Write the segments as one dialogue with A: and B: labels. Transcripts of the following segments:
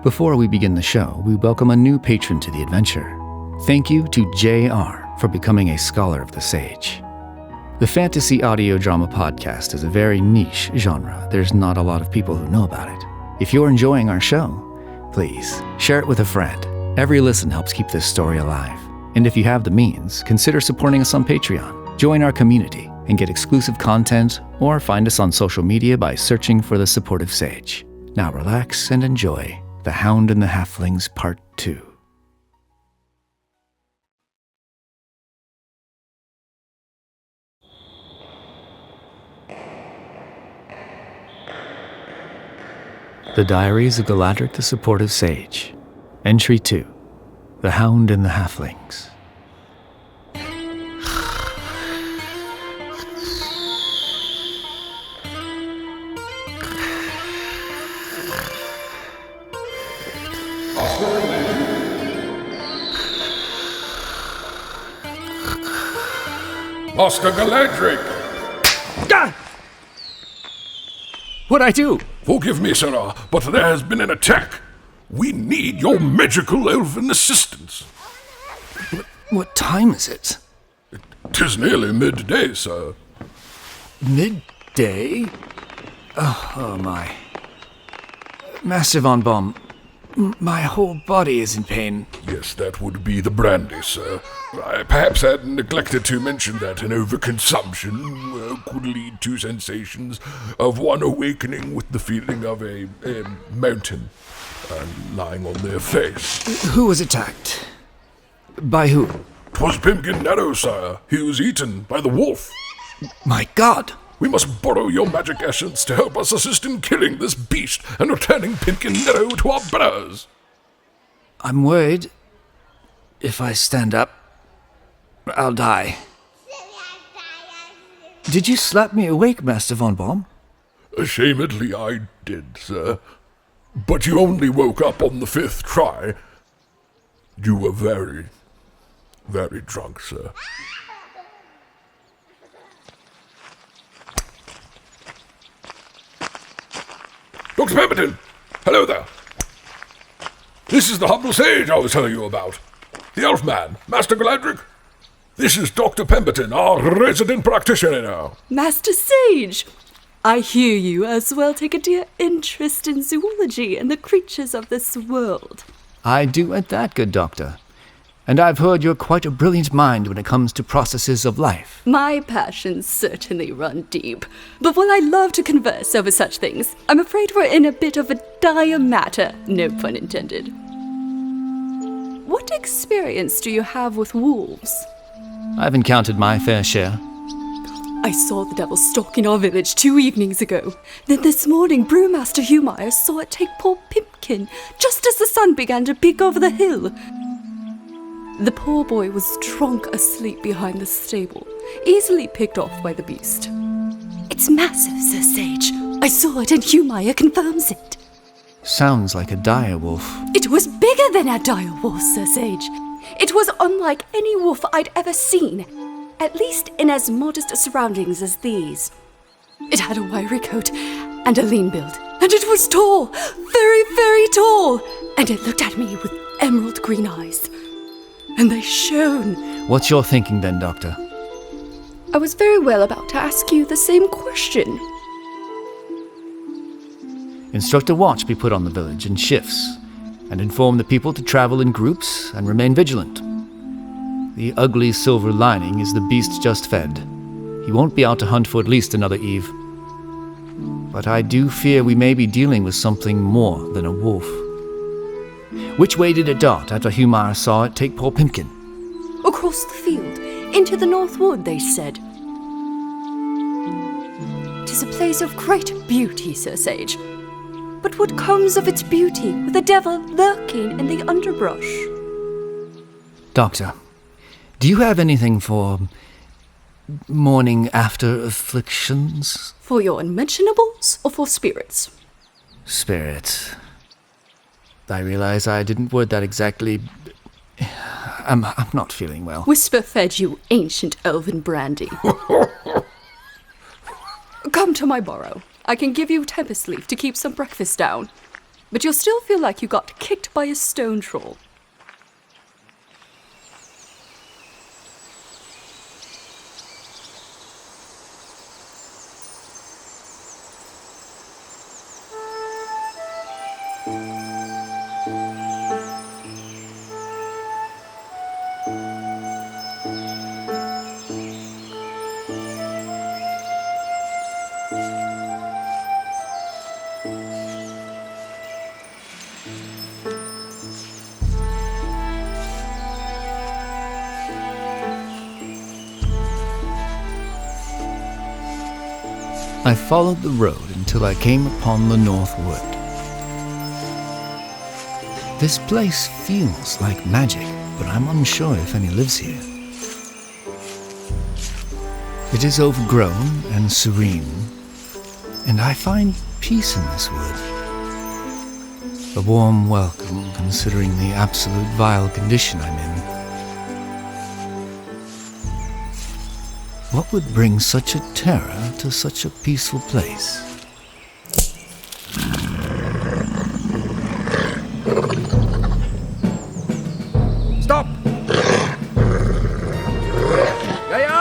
A: Before we begin the show, we welcome a new patron to the adventure. Thank you to JR for becoming a Scholar of the Sage. The fantasy audio drama podcast is a very niche genre. There's not a lot of people who know about it. If you're enjoying our show, please share it with a friend. Every listen helps keep this story alive. And if you have the means, consider supporting us on Patreon. Join our community and get exclusive content, or find us on social media by searching for The Supportive Sage. Now relax and enjoy The Hound and the Halflings Part 2. The Diaries of Galádric the Supportive Sage. Entry 2. The Hound and the Halflings.
B: Master Galádric!
A: Ah! What'd I do?
B: Forgive me, sirrah, but there has been an attack. We need your magical elven assistance.
A: What time is it?
B: 'Tis nearly midday, sir.
A: Midday? Oh my. Master von Baum, my whole body is in pain.
B: Yes, that would be the brandy, sir. I perhaps had neglected to mention that an overconsumption could lead to sensations of one awakening with the feeling of a mountain lying on their face.
A: Who was attacked? By who?
B: 'Twas Pimkin Narrow, sire. He was eaten by the wolf.
A: My God!
B: We must borrow your magic essence to help us assist in killing this beast and returning Pimkin Narrow to our brothers.
A: I'm worried. If I stand up, I'll die. Did you slap me awake, Master von Baum?
B: Ashamedly I did, sir. But you only woke up on the 5th try. You were very, very drunk, sir. Dr. Pemberton! Hello there! This is the humble sage I was telling you about. The elf man, Master Galádric. This is Dr. Pemberton, our resident practitioner now.
C: Master Sage! I hear you as well take a dear interest in zoology and the creatures of this world.
A: I do at that, good doctor. And I've heard you're quite a brilliant mind when it comes to processes of life.
C: My passions certainly run deep. But while I love to converse over such things, I'm afraid we're in a bit of a dire matter, no pun intended. What experience do you have with wolves?
A: I've encountered my fair share.
C: I saw the devil stalking our village 2 evenings ago. Then this morning, Brewmaster HOUND saw it take poor Pimpkin, just as the sun began to peek over the hill. The poor boy was drunk asleep behind the stable, easily picked off by the beast. It's massive, Sir Sage. I saw it and HOUND confirms it.
A: Sounds like a dire wolf.
C: It was bigger than a dire wolf, Sir Sage. It was unlike any wolf I'd ever seen, at least in as modest surroundings as these. It had a wiry coat and a lean build, and it was tall, very, very tall, and it looked at me with emerald green eyes. And they shone.
A: What's your thinking then, Doctor?
C: I was very well about to ask you the same question.
A: Instruct a watch be put on the village in shifts, and inform the people to travel in groups and remain vigilant. The ugly silver lining is the beast just fed. He won't be out to hunt for at least another eve. But I do fear we may be dealing with something more than a wolf. Which way did it dart after HOUND saw it take poor Pimpkin?
C: Across the field, into the North Wood, they said. 'Tis a place of great beauty, Sir Sage. But what comes of its beauty with the devil lurking in the underbrush?
A: Doctor, do you have anything for morning after afflictions?
C: For your unmentionables or for spirits?
A: Spirit. I realize I didn't word that exactly. I'm not feeling well.
C: Whisper fed you ancient elven brandy. Come to my burrow. I can give you tempest leaf to keep some breakfast down. but you'll still feel like you got kicked by a stone troll.
A: I followed the road until I came upon the North Wood. This place feels like magic, but I'm unsure if any lives here. It is overgrown and serene, and I find peace in this wood. A warm welcome considering the absolute vile condition I'm in. What would bring such a terror to such a peaceful place?
D: Stop!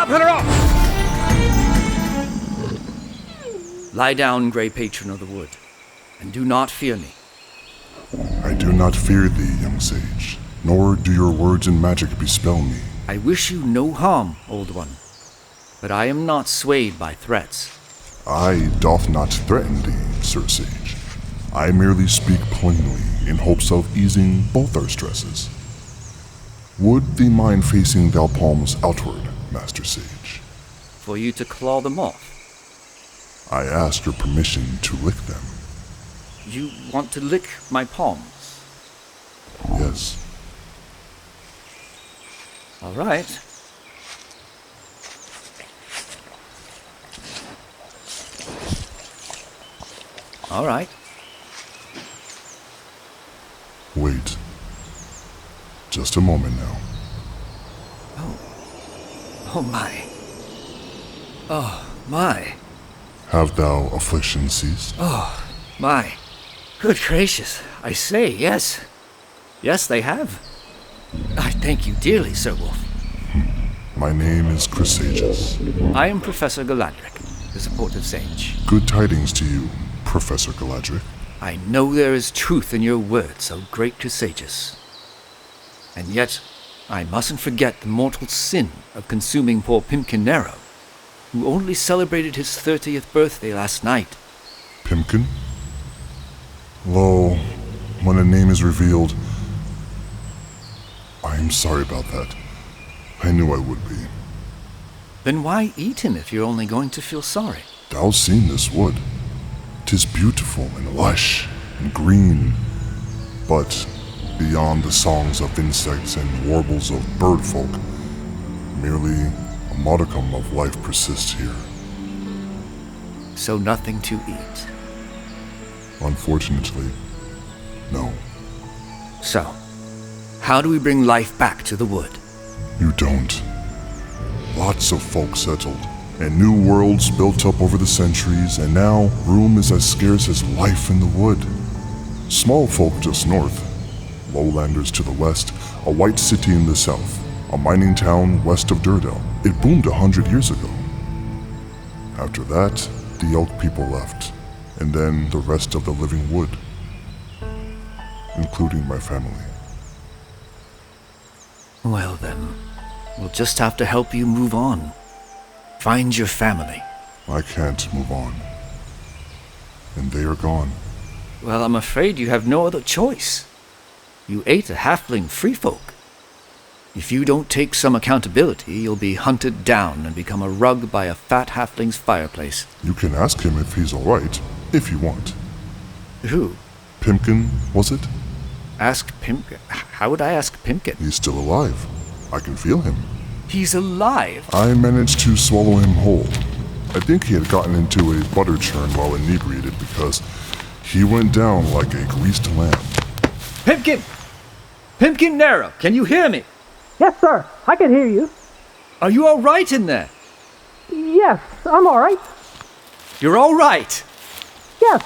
D: Put her off!
A: Lie down, Grey Patron of the Wood, and do not fear me.
E: I do not fear thee, young sage, nor do your words and magic bespell me.
A: I wish you no harm, Old One, but I am not swayed by threats.
E: I doth not threaten thee, Sir Sage. I merely speak plainly in hopes of easing both our stresses. Would thee mind facing thou palms outward, Master Sage?
A: For you to claw them off?
E: I ask your permission to lick them.
A: You want to lick my palms?
E: Yes.
A: All right. All right.
E: Wait. Just a moment now.
A: Oh my. Oh my.
E: Have thou affliction ceased?
A: Oh my. Good gracious. I say, yes. Yes, they have. I thank you dearly, Sir Wolf.
E: My name is Chrysages.
A: I am Professor Galádric, the supportive sage.
E: Good tidings to you, Professor Galádric.
A: I know there is truth in your words, O great Chrysages. And yet, I mustn't forget the mortal sin of consuming poor Pimpkin Nero, who only celebrated his 30th birthday last night.
E: Pimpkin? Lo, when a name is revealed, I am sorry about that. I knew I would be.
A: Then why eat him if you're only going to feel sorry?
E: Thou's seen this wood. 'Tis beautiful and lush and green, but beyond the songs of insects and warbles of bird folk, merely a modicum of life persists here.
A: So nothing to eat.
E: Unfortunately, no.
A: So, how do we bring life back to the wood?
E: You don't. Lots of folk settled, and new worlds built up over the centuries, and now room is as scarce as life in the wood. Small folk just north, lowlanders to the west, a white city in the south, a mining town west of Durdell. It boomed 100 years ago. After that, the elk people left, and then the rest of the living wood, including my family.
A: Well then, we'll just have to help you move on. Find your family.
E: I can't move on. And they are gone.
A: Well, I'm afraid you have no other choice. You ate a halfling freefolk. If you don't take some accountability, you'll be hunted down and become a rug by a fat halfling's fireplace.
E: You can ask him if he's alright, if you want.
A: Who?
E: Pimpkin, was it?
A: Ask Pimpkin? How would I ask Pimpkin?
E: He's still alive. I can feel him.
A: He's alive!
E: I managed to swallow him whole. I think he had gotten into a butter churn while inebriated because he went down like a greased lamb.
A: Pimpkin! Pimpkin Nero, can you hear me?
F: Yes, sir. I can hear you.
A: Are you all right in there?
F: Yes, I'm all right.
A: You're all right!
F: Yes.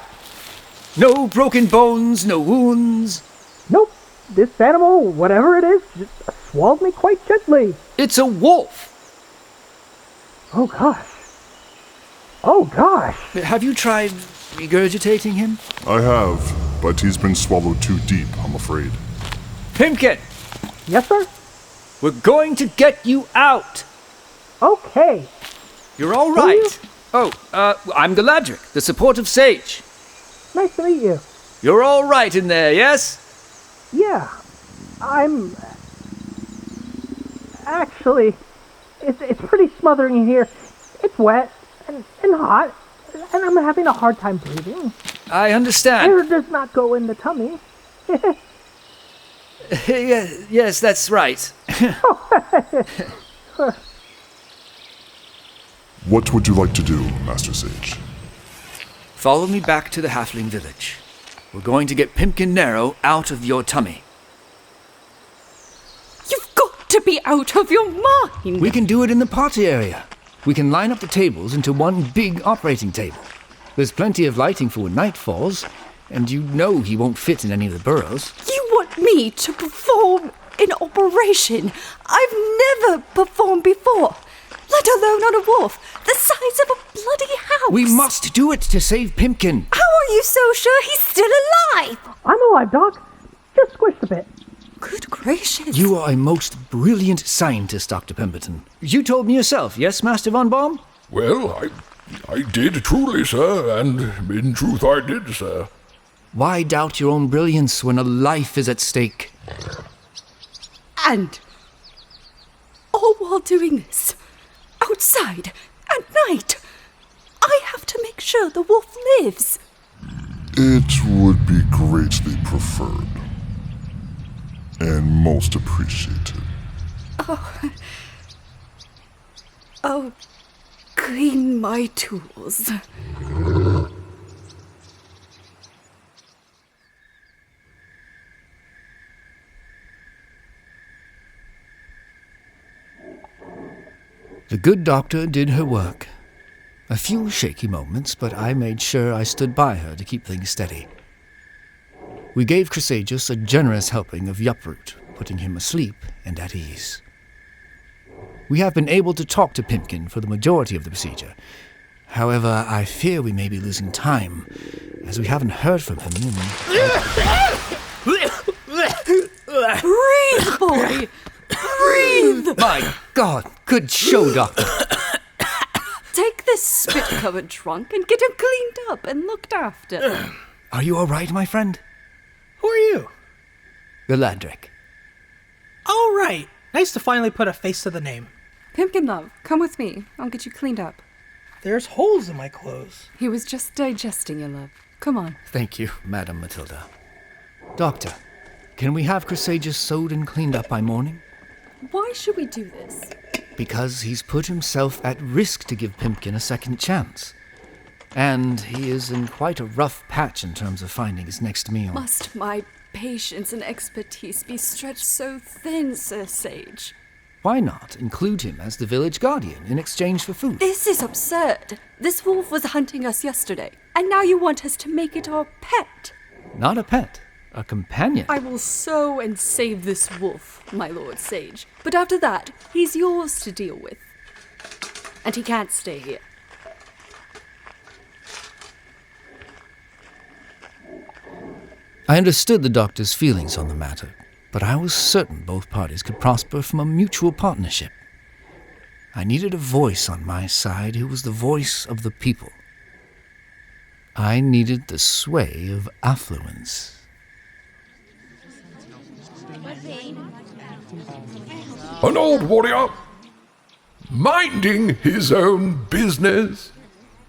A: No broken bones, no wounds.
F: Nope. This animal, whatever it is, just swallowed me quite gently.
A: It's a wolf.
F: Oh gosh. Oh gosh.
A: Have you tried regurgitating him?
E: I have, but he's been swallowed too deep, I'm afraid.
A: Pimpkin,
F: Yes, sir?
A: we're going to get you out.
F: Okay.
A: You're all
F: Who are you?
A: right. I'm Galádric, the supportive sage.
F: Nice to meet you.
A: You're all right in there, yes?
F: Yeah. I'm... Actually, it's pretty smothering in here. It's wet and hot, and I'm having a hard time breathing.
A: I understand.
F: Air does not go in the tummy.
A: Yes, that's right.
E: What would you like to do, Master Sage?
A: Follow me back to the halfling village. We're going to get Pimpkin Narrow out of your tummy.
C: You've got to be out of your mind!
A: We can do it in the party area. We can line up the tables into one big operating table. There's plenty of lighting for when night falls, and you know he won't fit in any of the burrows.
C: You want me to perform in operation? I've never performed before, let alone on a wolf, the size of a bloody house.
A: We must do it to save Pimpkin.
C: How are you so sure he's still alive?
F: I'm alive, Doc. Just squished a bit.
C: Good gracious.
A: You are a most brilliant scientist, Dr. Pemberton. You told me yourself, yes, Master Von Baum?
B: Well, I did truly, sir, and in truth I did, sir.
A: Why doubt your own brilliance when a life is at stake?
C: And all while doing this, outside, at night, I have to make sure the wolf lives.
E: It would be greatly preferred. And most appreciated.
C: Oh, clean my tools.
A: The good doctor did her work. A few shaky moments, but I made sure I stood by her to keep things steady. We gave Chrysagus a generous helping of yuproot, putting him asleep and at ease. We have been able to talk to Pimpkin for the majority of the procedure. However, I fear we may be losing time, as we haven't heard from him in...
C: Breathe, boy! Breathe!
A: My God, good show, Doctor.
C: Take this spit-covered trunk and get him cleaned up and looked after.
A: Are you all right, my friend?
G: Who are you?
A: Galádric.
G: Oh, right. Nice to finally put a face to the name.
C: Pimpkin love, come with me. I'll get you cleaned up.
G: There's holes in my clothes.
C: He was just digesting your love. Come on.
A: Thank you, Madam Matilda. Doctor, can we have Chrysagus sewed and cleaned up by morning?
C: Why should we do this?
A: Because he's put himself at risk to give Pimpkin a second chance. And he is in quite a rough patch in terms of finding his next meal.
C: Must my patience and expertise be stretched so thin, Sir Sage?
A: Why not include him as the village guardian in exchange for food?
C: This is absurd. This wolf was hunting us yesterday, and now you want us to make it our pet.
A: Not a pet, a companion.
C: I will sow and save this wolf, my Lord Sage. But after that, he's yours to deal with. And he can't stay here.
A: I understood the doctor's feelings on the matter, but I was certain both parties could prosper from a mutual partnership. I needed a voice on my side who was the voice of the people. I needed the sway of affluence.
B: An old warrior, minding his own business,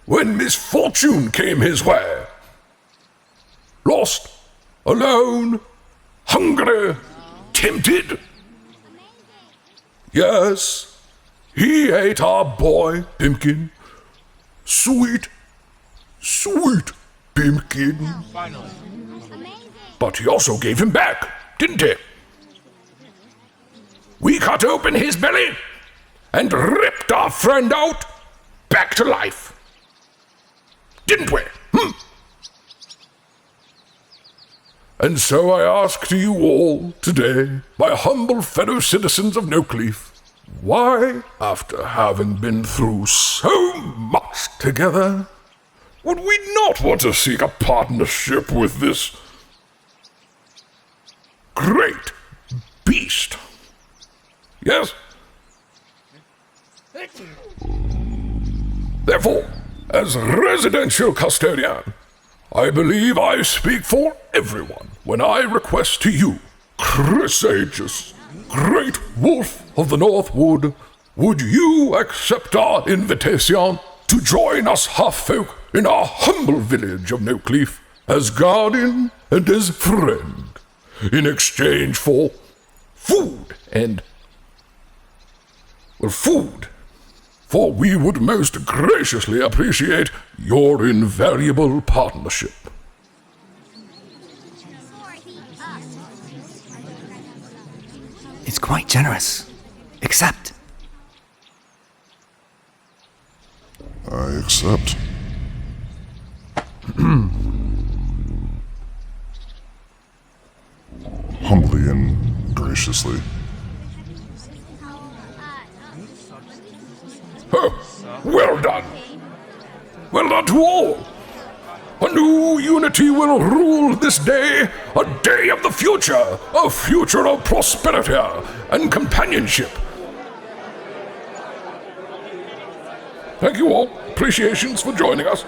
B: when misfortune came his way. Lost, alone, hungry, tempted. Yes, he ate our boy, Pimpkin. Sweet, sweet Pimpkin. But he also gave him back, didn't he? We cut open his belly and ripped our friend out back to life. Didn't we? And so I ask to you all today, my humble fellow citizens of Noakleaf, why, after having been through so much together, would we not want to seek a partnership with this great beast? Yes? Therefore, as residential custodian, I believe I speak for everyone when I request to you, Chrysagus, Great Wolf of the Northwood, would you accept our invitation to join us half-folk in our humble village of Noakleaf as guardian and as friend, in exchange for food and, food, for we would most graciously appreciate your invaluable partnership.
A: It's quite generous. Accept.
E: I accept. Humbly and graciously.
B: Oh, well done. Well done to all. A new unity will rule this day, a day of the future, a future of prosperity and companionship. Thank you all. Appreciations for joining us.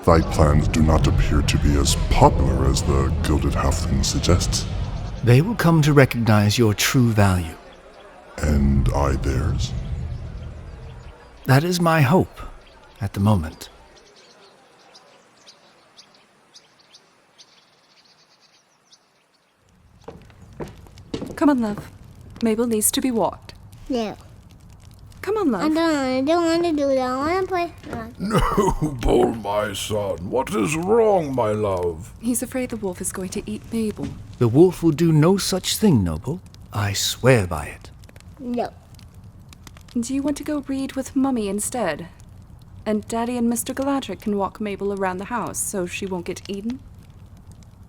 E: Thy plans do not appear to be as popular as the Gilded Halfling suggests.
A: They will come to recognize your true value.
E: And I theirs?
A: That is my hope at the moment.
C: Come on, love. Mabel needs to be walked.
H: No.
C: Come on, love.
H: I don't want to do that. I want to play.
B: Noble, my son. What is wrong, my love?
C: He's afraid the wolf is going to eat Mabel.
A: The wolf will do no such thing, Noble. I swear by it.
H: No.
C: Do you want to go read with Mummy instead? And Daddy and Mr. Galádric can walk Mabel around the house so she won't get eaten?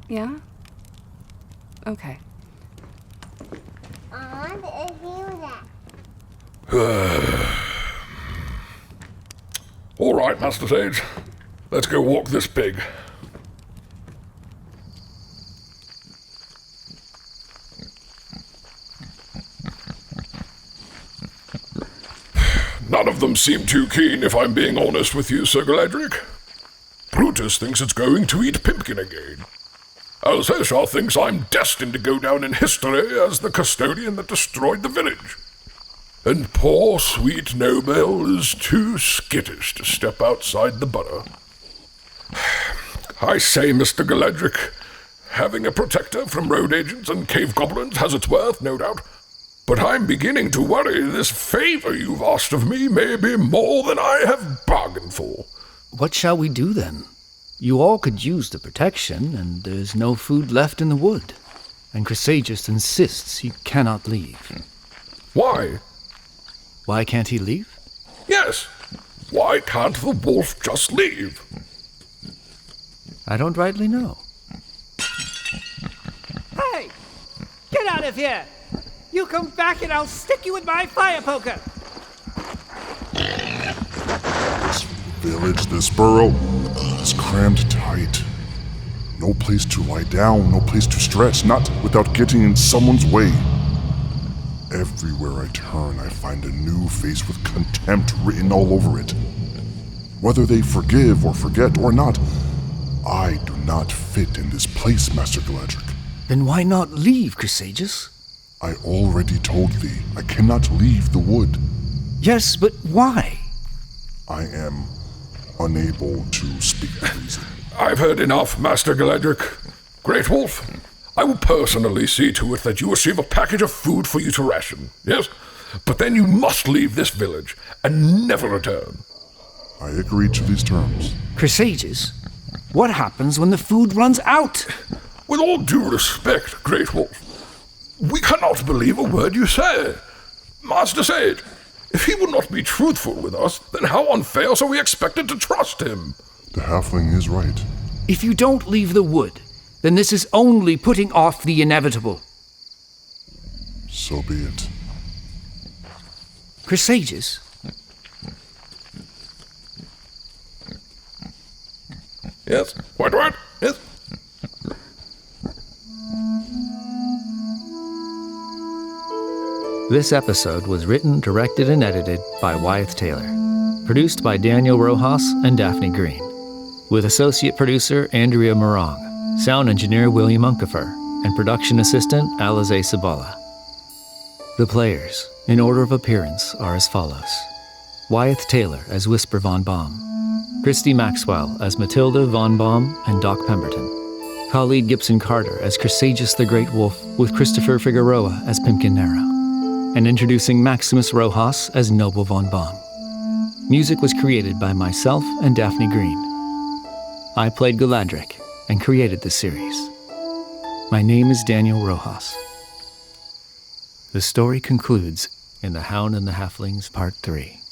C: Yeah? Okay.
H: I want to hear that.
B: All right, Master Sage. Let's go walk this pig. None of them seem too keen, if I'm being honest with you, Sir Galádric. Brutus thinks it's going to eat Pimpkin again. Alsatia thinks I'm destined to go down in history as the custodian that destroyed the village. And poor sweet Nobel is too skittish to step outside the borough. I say, Mr. Galádric, having a protector from road agents and cave goblins has its worth, no doubt. But I'm beginning to worry this favor you've asked of me may be more than I have bargained for.
A: What shall we do then? You all could use the protection, and there's no food left in the wood. And Chrysagus insists he cannot leave.
B: Why?
A: Why can't he leave?
B: Yes. Why can't the wolf just leave?
A: I don't rightly know.
G: Hey! Get out of here! You come back and I'll stick you with my fire poker!
E: This village, this burrow, is crammed tight. No place to lie down, no place to stretch, not without getting in someone's way. Everywhere I turn, I find a new face with contempt written all over it. Whether they forgive or forget or not, I do not fit in this place, Master Galádric.
A: Then why not leave, Chrysagus?
E: I already told thee, I cannot leave the wood.
A: Yes, but why?
E: I am unable to speak the reason.
B: I've heard enough, Master Galádric. Great Wolf, I will personally see to it that you receive a package of food for you to ration, yes? But then you must leave this village and never return.
E: I agree to these terms.
A: Chrysagus, what happens when the food runs out?
B: With all due respect, Great Wolf, we cannot believe a word you say. Master Sage, if he will not be truthful with us, then how unfair are we expected to trust him?
E: The halfling is right.
A: If you don't leave the wood, then this is only putting off the inevitable.
E: So be it.
A: Chrysages?
B: Yes? What? Yes?
A: This episode was written, directed, and edited by Wyeth Taylor. Produced by Daniel Rojas and Daphne Green. With associate producer Andrea Morong, sound engineer William Unkefer, and production assistant Alize Sabala. The players, in order of appearance, are as follows. Wyeth Taylor as Whisper Von Baum. Christy Maxwell as Matilda Von Baum and Doc Pemberton. Khalid Gibson Carter as Chrysages the Great Wolf with Christopher Figueroa as Pimpkin Narrow. And introducing Maximus Rojas as Noble Von Baum. Music was created by myself and Daphne Green. I played Galádric and created the series. My name is Daniel Rojas. The story concludes in The Hound and the Halflings Part 3.